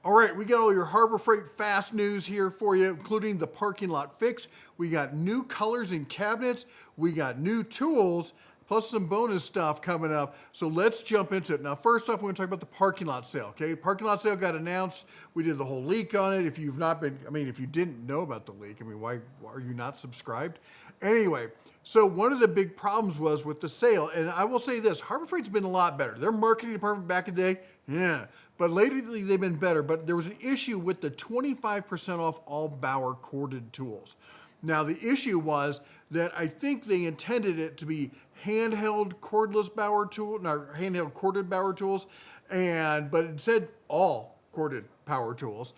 All right, we got all your Harbor Freight fast news here for you, including the parking lot fix. We got new colors in cabinets. We got new tools, plus some bonus stuff coming up. So let's jump into it. Now, first off, we're going to talk about the parking lot sale, okay? Parking lot sale got announced. We did the whole leak on it. If you've not been, if you didn't know about the leak, why are you not subscribed? Anyway, so one of the big problems was with the sale, and I will say this, Harbor Freight's been a lot better. Their marketing department back in the day, yeah, but lately they've been better. But there was an issue with the 25% off all Bauer corded tools. Now, the issue was that I think they intended it to be handheld cordless Bauer tool, not handheld corded Bauer tools, but it said all corded power tools.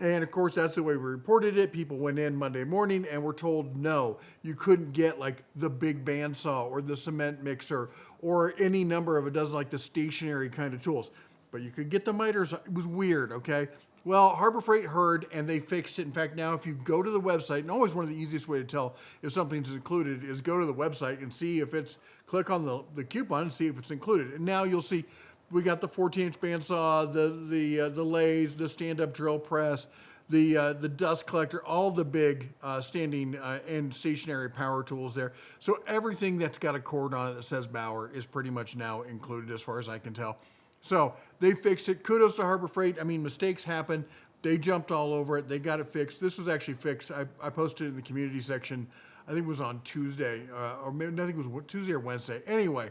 And of course, that's the way we reported it. People went in Monday morning and were told no, you couldn't get like the big bandsaw or the cement mixer or any number of a dozen like the stationary kind of tools. But you could get the miters. It was weird, okay? Well, Harbor Freight heard and they fixed it. In fact, now if you go to the website, and always one of the easiest way to tell if something's included is go to the website and see if it's, click on the coupon and see if it's included. And now you'll see we got the 14-inch bandsaw, the lathe, the stand-up drill press, the dust collector, all the big standing and stationary power tools there. So everything that's got a cord on it that says Bauer is pretty much now included as far as I can tell. So they fixed it. Kudos to Harbor Freight. Mistakes happen. They jumped all over it. They got it fixed. This was actually fixed. I posted it in the community section. I think it was on Tuesday, or maybe I think it was Tuesday or Wednesday. Anyway,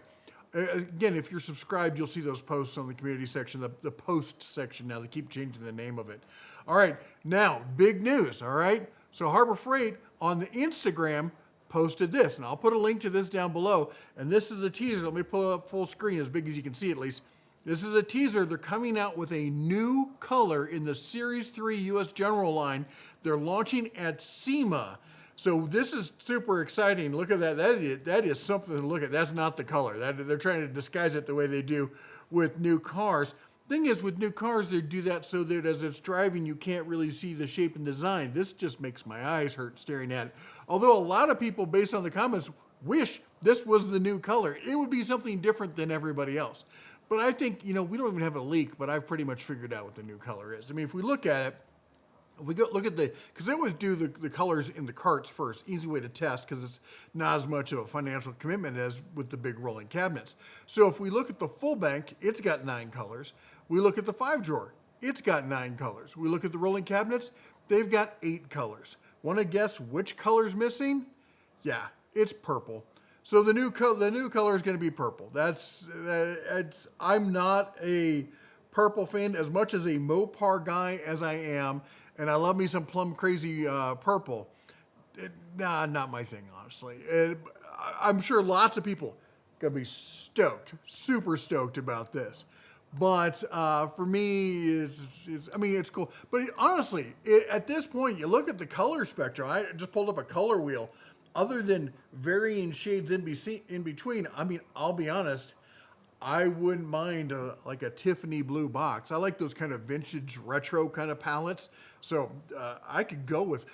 again, if you're subscribed, you'll see those posts on the community section, the post section now. They keep changing the name of it. All right, now, big news, all right? So Harbor Freight on the Instagram posted this, and I'll put a link to this down below. And this is a teaser. Let me pull it up full screen, as big as you can see at least. This is a teaser. They're coming out with a new color in the Series 3 US General line. They're launching at SEMA. So this is super exciting. Look at that. That is something to look at. That's not the color. They're trying to disguise it the way they do with new cars. Thing is, with new cars, they do that so that as it's driving, you can't really see the shape and design. This just makes my eyes hurt staring at it. Although a lot of people, based on the comments, wish this was the new color. It would be something different than everybody else. But I think, we don't even have a leak, but I've pretty much figured out what the new color is. If we look at it, if we go look at because they always do the colors in the carts first, easy way to test because it's not as much of a financial commitment as with the big rolling cabinets. So if we look at the full bank, it's got 9 colors. We look at the 5-drawer, it's got 9 colors. We look at the rolling cabinets, they've got 8 colors. Want to guess which color's missing? Yeah, it's purple. So the new color is going to be purple. I'm not a purple fan as much as a Mopar guy as I am, and I love me some plum crazy purple. Not my thing, honestly. I'm sure lots of people gonna be stoked, super stoked about this. But for me, it's cool. But honestly, at this point, you look at the color spectrum. I just pulled up a color wheel. Other than varying shades in between, I'll be honest, I wouldn't mind like a Tiffany blue box. I like those kind of vintage retro kind of palettes. So I could go with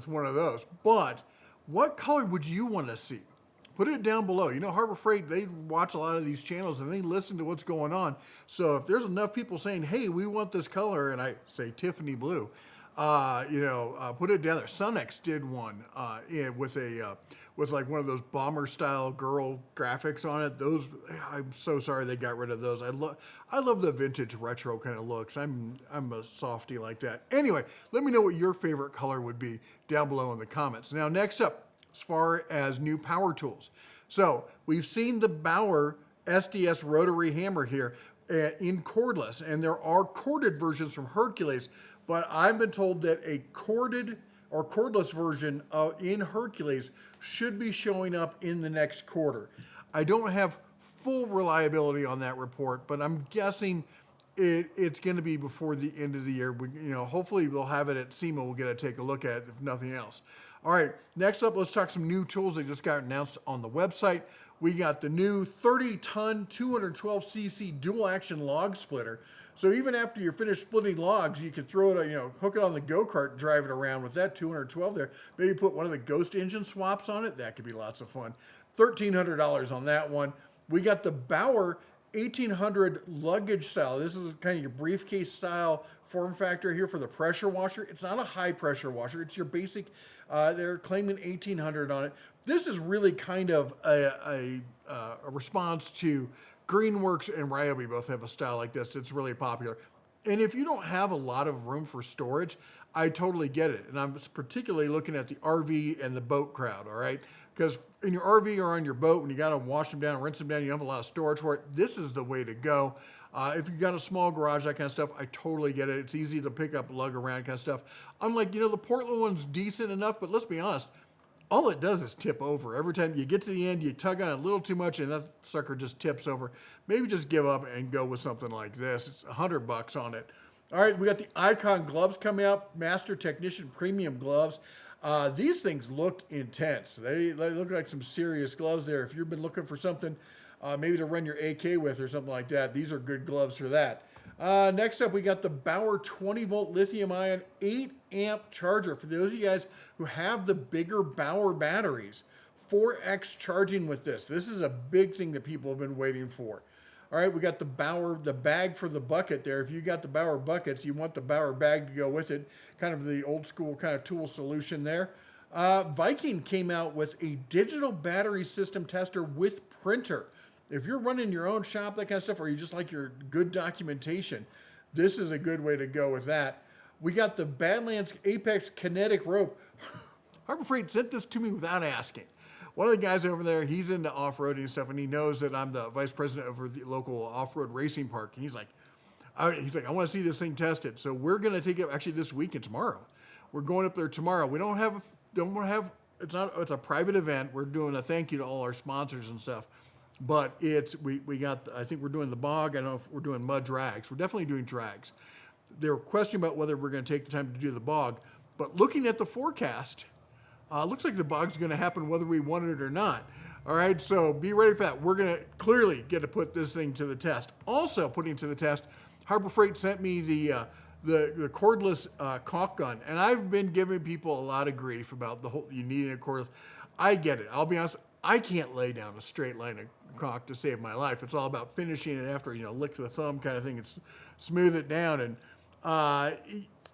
one of those. But what color would you want to see? Put it down below. Harbor Freight, they watch a lot of these channels and they listen to what's going on. So if there's enough people saying, hey, we want this color, and I say Tiffany blue, put it down there. Sunex did one with like one of those bomber style girl graphics on it. Those, I'm so sorry they got rid of those. I love the vintage retro kind of looks. I'm a softie like that. Anyway, let me know what your favorite color would be down below in the comments. Now, next up, as far as new power tools. So we've seen the Bauer SDS rotary hammer here in cordless, and there are corded versions from Hercules, but I've been told that a corded or cordless version in Hercules should be showing up in the next quarter. I don't have full reliability on that report, but I'm guessing it's going to be before the end of the year. Hopefully we'll have it at SEMA. We'll get to take a look at it, if nothing else. All right, next up, let's talk some new tools that just got announced on the website. We got the new 30-ton, 212cc dual-action log splitter. So even after you're finished splitting logs, you can throw it, hook it on the go-kart and drive it around with that 212 there. Maybe put one of the Ghost engine swaps on it. That could be lots of fun. $1,300 on that one. We got the Bauer 1800 luggage style. This is kind of your briefcase style form factor here for the pressure washer. It's not a high pressure washer. It's your basic, they're claiming 1800 on it. This is really kind of a response to Greenworks and Ryobi both have a style like this. It's really popular. And if you don't have a lot of room for storage, I totally get it. And I'm particularly looking at the RV and the boat crowd, all right? Because in your RV or on your boat, when you got to wash them down, rinse them down, you have a lot of storage for it, this is the way to go. If you've got a small garage, that kind of stuff, I totally get it. It's easy to pick up, lug around kind of stuff. Unlike, the Portland one's decent enough, but let's be honest, all it does is tip over. Every time you get to the end, you tug on it a little too much, and that sucker just tips over. Maybe just give up and go with something like this. It's $100 on it. All right, we got the Icon gloves coming up, Master Technician Premium gloves. These things look intense. They look like some serious gloves there. If you've been looking for something maybe to run your AK with or something like that, these are good gloves for that. Next up, we got the Bauer 20-volt lithium-ion 8-amp charger. For those of you guys who have the bigger Bauer batteries, 4x charging with this. This is a big thing that people have been waiting for. All right, we got the Bauer, the bag for the bucket there. If you got the Bauer buckets, you want the Bauer bag to go with it. Kind of the old school kind of tool solution there. Viking came out with a digital battery system tester with printer. If you're running your own shop, that kind of stuff, or you just like your good documentation, this is a good way to go with that. We got the Badlands Apex Kinetic Rope. Harbor Freight sent this to me without asking. One of the guys over there, he's into off-roading and stuff, and he knows that I'm the vice president over the local off-road racing park. And he's like, I want to see this thing tested. So we're going to take it actually this week and tomorrow. We're going up there tomorrow. We don't have it's a private event. We're doing a thank you to all our sponsors and stuff. But we got, I think we're doing the bog. I don't know if we're doing mud drags. We're definitely doing drags. They were questioning about whether we're going to take the time to do the bog. But looking at the forecast, looks like the bog's going to happen whether we want it or not. All right, so be ready for that. We're going to clearly get to put this thing to the test. Also putting to the test, Harbor Freight sent me the cordless caulk gun. And I've been giving people a lot of grief about the whole, you needing a cordless. I get it. I'll be honest, I can't lay down a straight line of caulk to save my life. It's all about finishing it after, lick the thumb kind of thing and smooth it down. And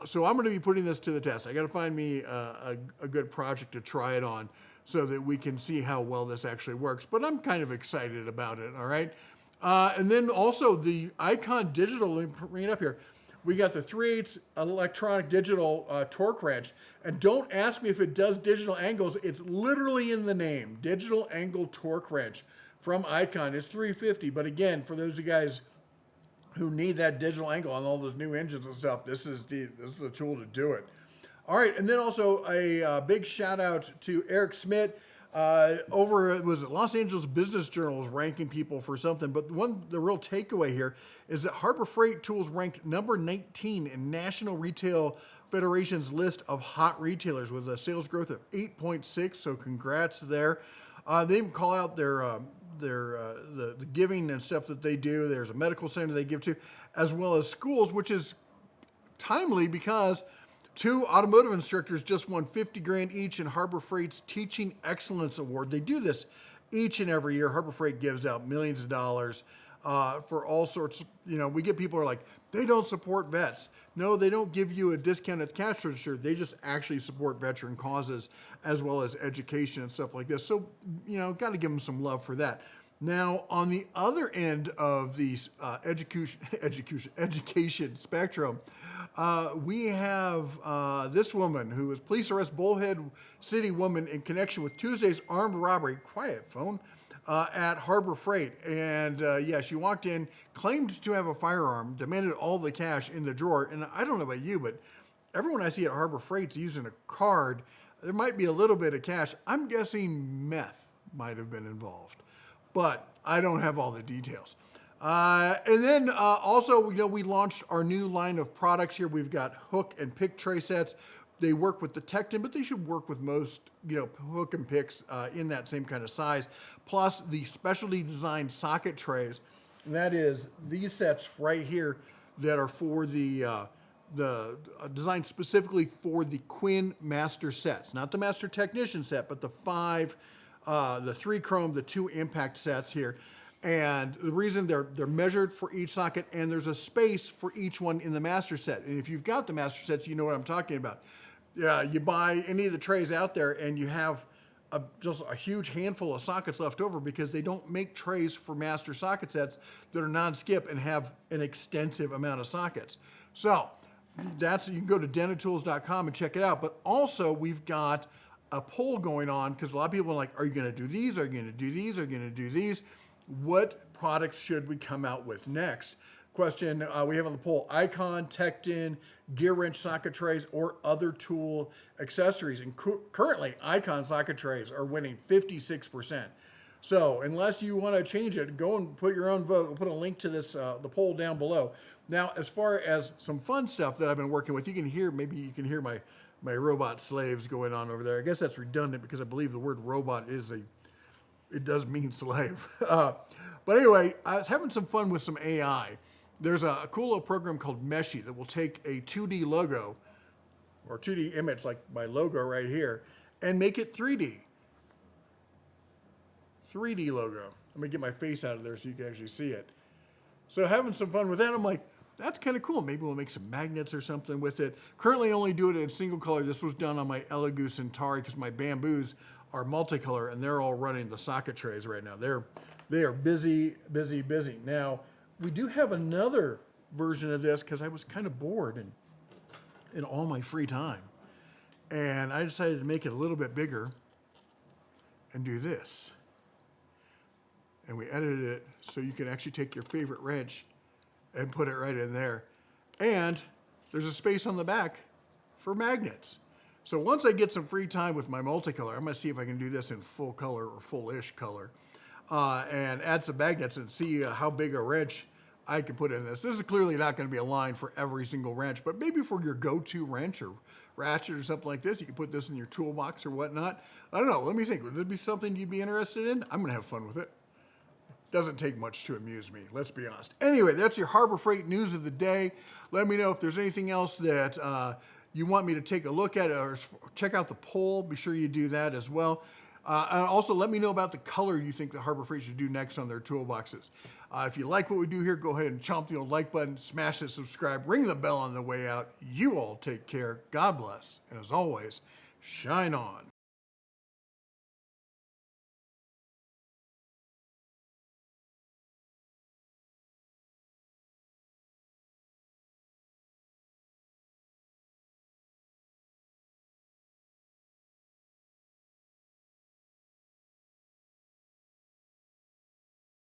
so I'm going to be putting this to the test. I got to find me a good project to try it on so that we can see how well this actually works. But I'm kind of excited about it, all right? And then also the Icon Digital, let me bring it up here. We got the 3/8 electronic digital torque wrench. And don't ask me if it does digital angles. It's literally in the name, digital angle torque wrench from Icon. It's $350. But again, for those of you guys who need that digital angle on all those new engines and stuff, this is the tool to do it. All right, and then also a big shout out to Eric Schmidt over was it Los Angeles Business Journal is ranking people for something. But the real takeaway here is that Harbor Freight Tools ranked number 19 in National Retail Federation's list of hot retailers with a sales growth of 8.6. So congrats there. They even call out the giving and stuff that they do. There's a medical center they give to, as well as schools, which is timely because 2 automotive instructors just won $50,000 each in Harbor Freight's Teaching Excellence Award. They do this each and every year. Harbor Freight gives out millions of dollars for all sorts. We get people who are like, they don't support vets. No, they don't give you a discount at the cash register. They just actually support veteran causes as well as education and stuff like this. So, got to give them some love for that. Now, on the other end of the education spectrum, we have this woman who was police arrest Bullhead City woman in connection with Tuesday's armed robbery, quiet phone, at Harbor Freight. And she walked in, claimed to have a firearm, demanded all the cash in the drawer. And I don't know about you, but everyone I see at Harbor Freight's using a card. There might be a little bit of cash. I'm guessing meth might have been involved, but I don't have all the details. And then also, we launched our new line of products here. We've got hook and pick tray sets. They work with the Tecton, but they should work with most, hook and picks in that same kind of size. Plus the specialty designed socket trays. And that is these sets right here that are for the designed specifically for the Quinn Master sets, not the Master Technician set, but the 3 chrome, the 2 impact sets here. And the reason they're measured for each socket, and there's a space for each one in the master set. And if you've got the master sets, you know what I'm talking about. Yeah, you buy any of the trays out there, and you have just a huge handful of sockets left over because they don't make trays for master socket sets that are non-skip and have an extensive amount of sockets. So you can go to dentatools.com and check it out. But also we've got a poll going on because a lot of people are like, are you going to do these? Are you going to do these? Are you going to do these? What products should we come out with next? Question we have on the poll: Icon, Tecton, gear wrench socket trays, or other tool accessories. And currently, Icon socket trays are winning 56%. So unless you want to change it, go and put your own vote. We'll put a link to this the poll down below. Now, as far as some fun stuff that I've been working with, maybe you can hear my robot slaves going on over there. I guess that's redundant because I believe the word robot it does mean slave. But anyway, I was having some fun with some AI. There's a cool little program called Meshy that will take a 2D logo or 2D image like my logo right here and make it 3D. 3D logo. Let me get my face out of there so you can actually see it. So having some fun with that, I'm like, that's kind of cool. Maybe we'll make some magnets or something with it. Currently only do it in single color. This was done on my Elegoo Centauri because my bamboos are multicolor and they're all running the socket trays right now. They are busy, busy, busy. Now, we do have another version of this because I was kind of bored in all my free time. And I decided to make it a little bit bigger and do this. And we edited it so you can actually take your favorite wrench and put it right in there. And there's a space on the back for magnets. So once I get some free time with my multicolor, I'm gonna see if I can do this in full color or full-ish color and add some magnets and see how big a wrench I can put in this. This is clearly not gonna be a line for every single wrench, but maybe for your go-to wrench or ratchet or something like this, you can put this in your toolbox or whatnot. I don't know, let me think. Would this be something you'd be interested in? I'm gonna have fun with it. Doesn't take much to amuse me, let's be honest. Anyway, that's your Harbor Freight news of the day. Let me know if there's anything else that you want me to take a look at or check out the poll. Be sure you do that as well. And also let me know about the color you think that Harbor Freight should do next on their toolboxes. If you like what we do here, go ahead and chomp the old like button, smash that subscribe, ring the bell on the way out. You all take care. God bless. And as always, shine on.